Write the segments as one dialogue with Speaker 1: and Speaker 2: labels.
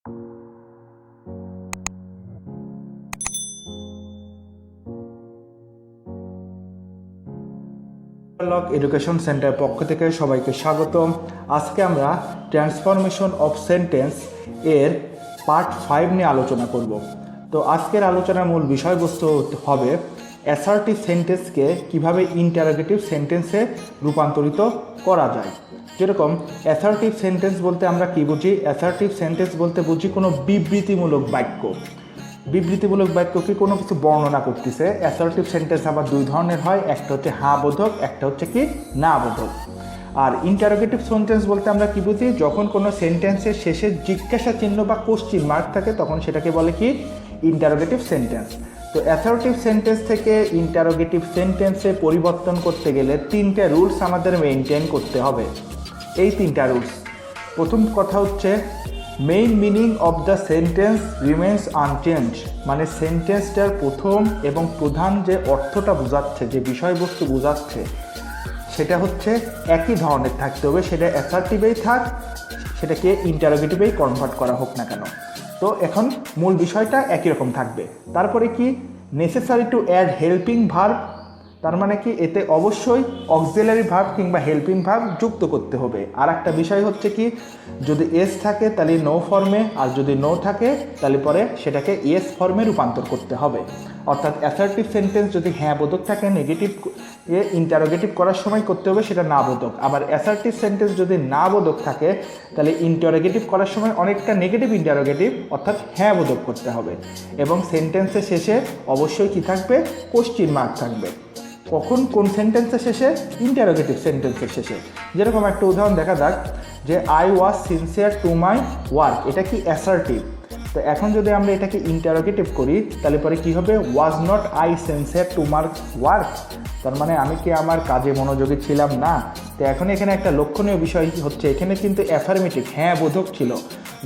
Speaker 1: Interlock education centre পক্ষ থেকে সবাইকে স্বাগতম। আজকে আমরা ট্রান্সফরমেশন অফ সেন্টেন্স এর পার্ট 5 নিয়ে আলোচনা করব। তো আজকের আলোচনার মূল বিষয়বস্তু হবে অ্যাসার্টিভ সেন্টেন্সকে কিভাবে ইন্টারোগেটিভ সেন্টেন্সে রূপান্তরিত করা যায়। যেরকম অ্যাসার্টিভ সেন্টেন্স বলতে আমরা কি বুঝি? অ্যাসার্টিভ সেন্টেন্স বলতে বুঝি কোনো বিবৃতিমূলক বাক্য। বিবৃতিমূলক বাক্য কি কোনো কিছু বর্ণনা করতেছে। অ্যাসার্টিভ সেন্টেন্স আবার দুই ধরনের হয়, একটা হচ্ছে হ্যাঁ বোধক, একটা হচ্ছে কি না বোধক। আর ইন্টারোগেটিভ সেন্টেন্স বলতে আমরা কি বুঝি? যখন কোনো সেন্টেন্সের শেষে জিজ্ঞাসা চিহ্ন বা কোশ্চিন মার্ক থাকে তখন সেটাকে বলে কি ইন্টারোগেটিভ সেন্টেন্স। তো অ্যাসার্টিভ সেন্টেন্স থেকে ইন্টারোগেটিভ সেন্টেন্সে পরিবর্তন করতে গেলে তিনটে রুলস আমাদের মেনটেন করতে হবে। এই তিনটা রুলস, প্রথম কথা হচ্ছে main meaning of the sentence remains unchange, মানে সেন্টেন্সটার প্রথম এবং প্রধান যে অর্থটা বোঝাচ্ছে, যে বিষয়বস্তু বোঝাচ্ছে, সেটা হচ্ছে একই ধরনের থাকতে হবে। সেটা অ্যাসার্টিভেই থাক, সেটাকে ইন্টারোগেটিভেই কনভার্ট করা হোক না কেন। তো এখন মূল বিষয়টা একই রকম থাকবে। তারপরে কি necessary to add helping verb, তার মানে কি এতে অবশ্যই অক্সিলারি ভার্ব কিংবা হেল্পিং ভার্ব যুক্ত করতে হবে। আর একটা বিষয় হচ্ছে কি, যদি এস থাকে তাহলে নো ফর্মে, আর যদি নো থাকে তাহলে পরে সেটাকে ইয়েস ফর্মে রূপান্তর করতে হবে। অর্থাৎ অ্যাসার্টিভ সেন্টেন্স যদি হ্যাঁ বোধক থাকে, নেগেটিভ ইন্টারোগেটিভ করার সময় করতে হবে সেটা না বোধক। আবার অ্যাসার্টিভ সেন্টেন্স যদি না বোধক থাকে তাহলে ইন্টারোগেটিভ করার সময় অনেকটা নেগেটিভ ইন্টারোগেটিভ অর্থাৎ হ্যাঁ বোধক করতে হবে। এবং সেন্টেন্সের শেষে অবশ্যই কি থাকবে? কোশ্চিন মার্ক থাকবে। কখন? কোন সেন্টেন্সের শেষে? ইন্টারোগেটিভ সেন্টেন্সের শেষে। যেরকম একটা উদাহরণ দেখা যাক, যে I was sincere to my work, এটা কি অ্যাসার্টিভ। তো এখন যদি আমরা এটাকে ইন্টারোগেটিভ করি তাহলে পরে কী হবে? Was not I sincere to my work, তার মানে আমি কি আমার কাজে মনোযোগী ছিলাম না। তো এখন এখানে একটা লক্ষণীয় বিষয় হচ্ছে, এখানে কিন্তু অ্যাফার্মেটিভ হ্যাঁ বোধক ছিল।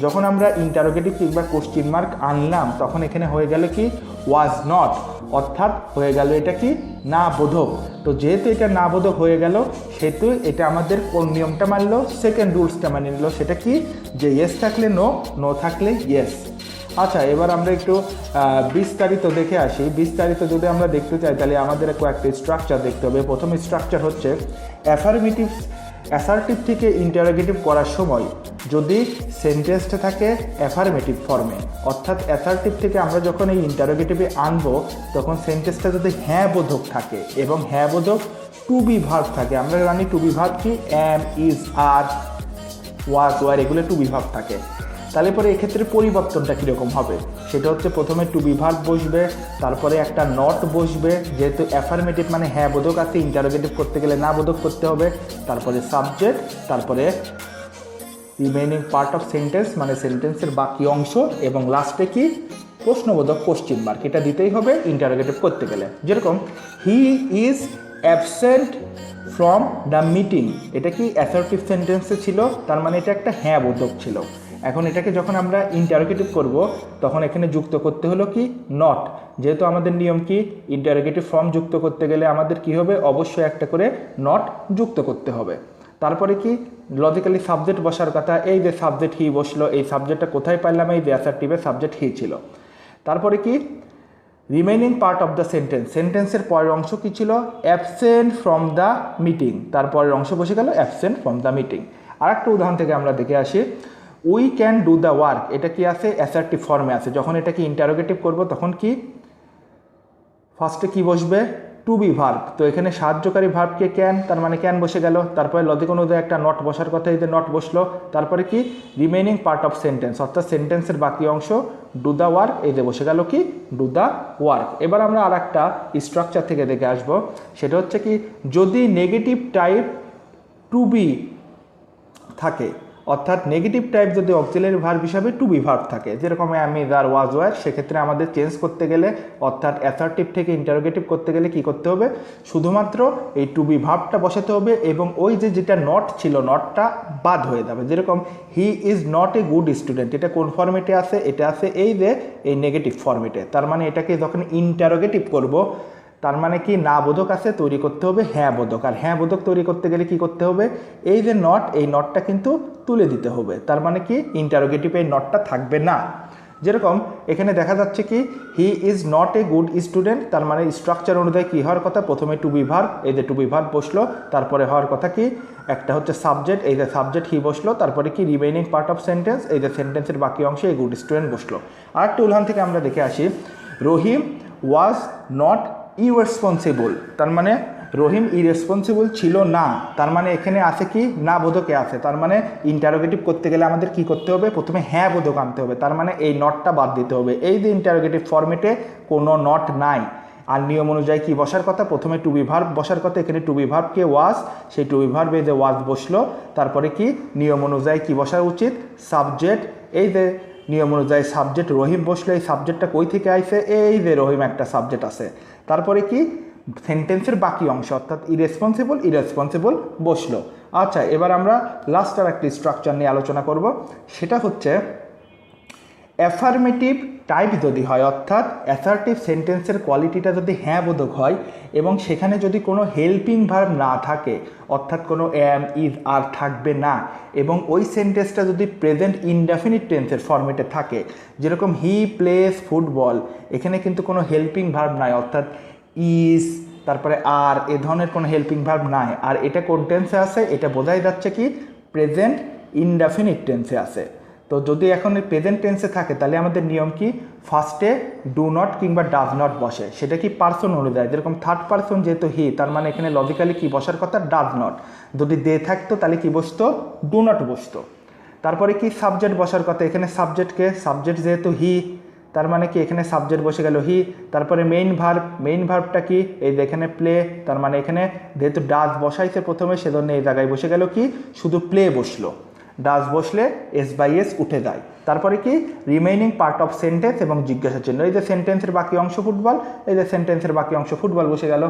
Speaker 1: যখন আমরা ইন্টারোগেটিভ কিংবা কোশ্চিন মার্ক আনলাম তখন এখানে হয়ে গেল কি ওয়াজ নট, অর্থাৎ হয়ে গেল এটা কি না বোধক। তো যেহেতু এটা না বোধক হয়ে গেল সেহেতু এটা আমাদের কোন নিয়মটা মানলো? সেকেন্ড রুলসটা মানে নিল। সেটা কি? যে ইয়েস থাকলে নো, নো থাকলে ইয়েস। আচ্ছা, এবার আমরা একটু বিস্তারিত দেখে আসি। বিস্তারিত যদি আমরা দেখতে চাই তাহলে আমাদের কয়েকটা স্ট্রাকচার দেখতে হবে। প্রথম স্ট্রাকচার হচ্ছে অ্যাফার্মেটিভ অ্যাসার্টিভ থেকে ইন্টারোগেটিভ করার সময় যদি সেন্টেন্সটা থাকে অ্যাফার্মেটিভ ফর্মে, অর্থাৎ অ্যাসার্টিভ থেকে আমরা যখন এই ইন্টারোগেটিভে আনবো তখন সেন্টেন্সটা যদি হ্যাঁ বোধক থাকে এবং হ্যাঁ বোধক টু বি ভার্ব থাকে। আমরা জানি টু বি ভার্ব কি? অ্যাম, ইজ, আর, ওয়াজ, ওয়ার, এগুলো টু বি ভার্ব থাকে। তাহলে পরে এক্ষেত্রে পরিবর্তনটা কীরকম হবে? সেটা হচ্ছে প্রথমে টু বি ভার্ব বসবে, তারপরে একটা নট বসবে, যেহেতু অ্যাফার্মেটিভ মানে হ্যাঁ বোধক আছে, ইন্টারোগেটিভ করতে গেলে না বোধক করতে হবে, তারপরে সাবজেক্ট, তারপরে রিমেইনিং পার্ট অফ সেন্টেন্স মানে সেন্টেন্সের বাকি অংশ, এবং লাস্টে কি? প্রশ্নবোধক কোশ্চিন মার্ক। এটা দিতেই হবে ইন্টারোগেটিভ করতে গেলে। যেরকম he is absent from the meeting, এটা কি অ্যাসার্টিভ সেন্টেন্সে ছিল, তার মানে এটা একটা হ্যাঁ বোধক ছিল। এখন এটাকে যখন আমরা ইন্টারোগেটিভ করব তখন এখানে যুক্ত করতে হলো কি? নট। যেহেতু আমাদের নিয়ম কি? ইন্টারোগেটিভ ফর্ম যুক্ত করতে গেলে আমাদের কি হবে? অবশ্যই একটা করে নট যুক্ত করতে হবে। তারপরে কি? লজিক্যালি সাবজেক্ট বসার কথা। এই যে সাবজেক্ট হি বসলো, এই সাবজেক্টটা কোথায় পাইলাম? এই যে অ্যাসার্টিভের সাবজেক্ট হি ছিল। তারপরে কি? Remaining part of the sentence, সেন্টেন্সের পরের অংশ কি ছিল? অ্যাবসেন্ট ফ্রম দ্য মিটিং, তারপরের অংশ বসে গেল অ্যাবসেন্ট ফ্রম দ্য মিটিং। আর একটা উদাহরণ থেকে আমরা দেখে আসি, we can do the work, এটা কি আছে? অ্যাসার্টিভ ফর্মে আছে। যখন এটাকে ইন্টারোগেটিভ করব তখন কি? ফার্স্টে কি বসবে? To be verb. তো এখানে সাহায্যকারী ভার্বকে ক্যান, তার মানে ক্যান বসে গেল। তারপরে লজিক অনুযায়ী একটা নট বসার কথা, এই যে নট বসলো। তারপরে কি? রিমেইনিং পার্ট অফ সেন্টেন্স, অর্থাৎ সেন্টেন্সের বাকি অংশ ডু দ্য ওয়ার্ক, এই যে বসে গেল কি? Do the work. এবার আমরা আর একটা স্ট্রাকচার থেকে দেখে আসবো। সেটা হচ্ছে কি? যদি নেগেটিভ টাইপ টু বি থাকে, অর্থাৎ নেগেটিভ টাইপ যদি অক্সিলারি ভার্ব হিসাবে টু বি ভার্ব থাকে, যেরকম আমি, যার, ওয়াজ, ওয়ার, সেক্ষেত্রে আমাদের চেঞ্জ করতে গেলে অর্থাৎ অ্যাসার্টিভ থেকে ইন্টারোগেটিভ করতে গেলে কি করতে হবে? শুধুমাত্র এই টু বি ভার্বটা বসাতে হবে এবং ওই যে যেটা নট ছিল নটটা বাদ হয়ে যাবে। যেরকম he is not a good student, এটা কোন ফর্মেটে আছে? এটা আছে এই যে এই নেগেটিভ ফর্মেটে। তার মানে এটাকে যখন ইন্টারোগেটিভ করব তার মানে কি না বোধক আছে, তৈরি করতে হবে হ্যাঁ বোধক। আর হ্যাঁ বোধক তৈরি করতে গেলে কি করতে হবে, এই যে নট, এই নটটা কিন্তু তুলে দিতে হবে। তার মানে কি ইন্টারোগেটিভে এই নটটা থাকবে না। যেরকম এখানে দেখা যাচ্ছে কি he is not a good student, তার মানে স্ট্রাকচার অনুযায়ী কী হওয়ার কথা, প্রথমে টু বি ভার্ব, এই যে টু বি ভার্ব বসলো, তারপরে হওয়ার কথা কি একটা হচ্ছে সাবজেক্ট, এই যে সাবজেক্ট হি বসলো, তারপরে কি রিমেইনিং পার্ট অফ সেন্টেন্স, এই যে সেন্টেন্সের বাকি অংশে এই গুড স্টুডেন্ট বসলো। আর একটা উদাহরণ থেকে আমরা দেখে আসি, রহিম ওয়াজ নট ইরেসপন্সিবল, তার মানে রহিম ইরেসপন্সিবল ছিল না, তার মানে এখানে আছে কি না বোধকে আছে। তার মানে ইন্টারোগেটিভ করতে গেলে আমাদের কি করতে হবে, প্রথমে হ্যাঁ বোধক আনতে হবে, তার মানে এই নটটা বাদ দিতে হবে। এই যে ইন্টারোগেটিভ ফর্মেটে কোনো নট নাই, আর নিয়ম অনুযায়ী কি বসার কথা, প্রথমে টু বি ভার্ব বসার কথা, এখানে টু বি ভার্বকে ওয়াজ, সেই টু বি ভার্বে যে ওয়াজ বসলো, তারপরে কি নিয়ম অনুযায়ী কি বসার উচিত, সাবজেক্ট, এই যে নিয়ম অনুযায়ী সাবজেক্ট রহিম বসলো, এই সাবজেক্টটা কই থেকে আইছে, এই যে রহিম একটা সাবজেক্ট আছে, তারপরে কি সেন্টেন্সের বাকি অংশ অর্থাৎ ইরেসপন্সিবল বসলো। আচ্ছা, এবার আমরা লাস্ট আর একটি স্ট্রাকচার নিয়ে আলোচনা করব, সেটা হচ্ছে অ্যাফার্মেটিভ টাইপ যদি হয়, অর্থাৎ অ্যাসার্টিভ সেন্টেন্সের কোয়ালিটিটা যদি হ্যাঁ বোধক হয় এবং সেখানে যদি কোনো হেল্পিং ভার্ব না থাকে, অর্থাৎ কোনো এম ইজ আর থাকবে না, এবং ওই সেন্টেন্সটা যদি প্রেজেন্ট ইনডেফিনিট টেন্সের ফরম্যাটে থাকে, যেরকম হি প্লেস ফুটবল, এখানে কিন্তু কোনো হেল্পিং ভার্ব নাই, অর্থাৎ ইজ তারপরে আর এ ধরনের কোনো হেল্পিং ভার্ব নাই, আর এটা কোন টেন্সে আছে, এটা বোঝাই যাচ্ছে কি প্রেজেন্ট ইনডেফিনিট টেন্সে আছে। তো যদি এখন প্রেজেন্ট টেন্সে থাকে তাহলে আমাদের নিয়ম কি, ফার্স্টে ডু নট কিংবা ডাজ নট বসে, সেটা কি পার্সন অনুযায়ী, যেরকম থার্ড পার্সন যেহেতু হি, তার মানে এখানে লজিক্যালি কি বসার কথা, ডাজ নট। যদি দে থাকতো তাহলে কি বসতো, ডু নট বসতো। তারপরে কি সাবজেক্ট বসার কথা, এখানে সাবজেক্টকে, সাবজেক্ট যেহেতু হি, তার মানে কি এখানে সাবজেক্ট বসে গেল হি। তারপরে মেইন ভার্বটা কি, এই যে এখানে প্লে, তার মানে এখানে যেহেতু ডাজ বসাইছে প্রথমে, সেজন্য এই জায়গায় বসে গেল কি শুধু প্লে বসলো, ডাজ বসলে এস বাই এস উঠে যায়। তারপরে কি রিমেইনিং পার্ট অফ সেন্টেন্স এবং জিজ্ঞাসার চিহ্ন, এই যে সেন্টেন্সের বাকি অংশ ফুটবল, এই যে সেন্টেন্সের বাকি অংশ ফুটবল বসে গেল।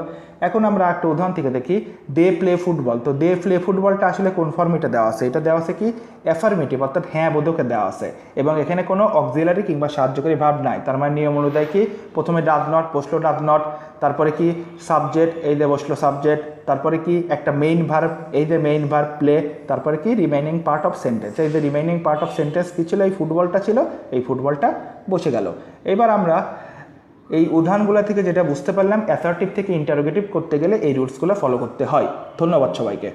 Speaker 1: এখন আমরা একটা উদাহরণ থেকে দেখি, দে প্লে ফুটবল। তো দে প্লে ফুটবলটা আসলে কোন ফর্মেটে দেওয়া আছে, এটা দেওয়া আছে কি অ্যাফার্মেটিভ, অর্থাৎ হ্যাঁ বোধকে দেওয়া আছে, এবং এখানে কোনো অক্সিলারি কিংবা সাহায্যকারী ভার্ব নাই। তার মানে নিয়ম অনুযায়ী কি প্রথমে ডাজ নট বসলো, ডাজ নট, তারপরে কি সাবজেক্ট, এই যে বসলো সাবজেক্ট, তারপরে কি একটা মেইন ভার্ব, এই যে মেইন ভার্ব প্লে, তারপরে কি রিমেইনিং পার্ট অফ সেন্টেন্স, এই যে রিমেইনিং পার্ট অফ সেন্টেন্স কী ছিল, এই ফুটবলটা ছিল, এই ফুটবলটা বসে গেল। এবার আমরা এই উদাহরণগুলো থেকে যেটা বুঝতে পারলাম, অ্যাসার্টিভ থেকে ইন্টারোগেটিভ করতে গেলে এই রুলসগুলো ফলো করতে হয়। ধন্যবাদ সবাইকে।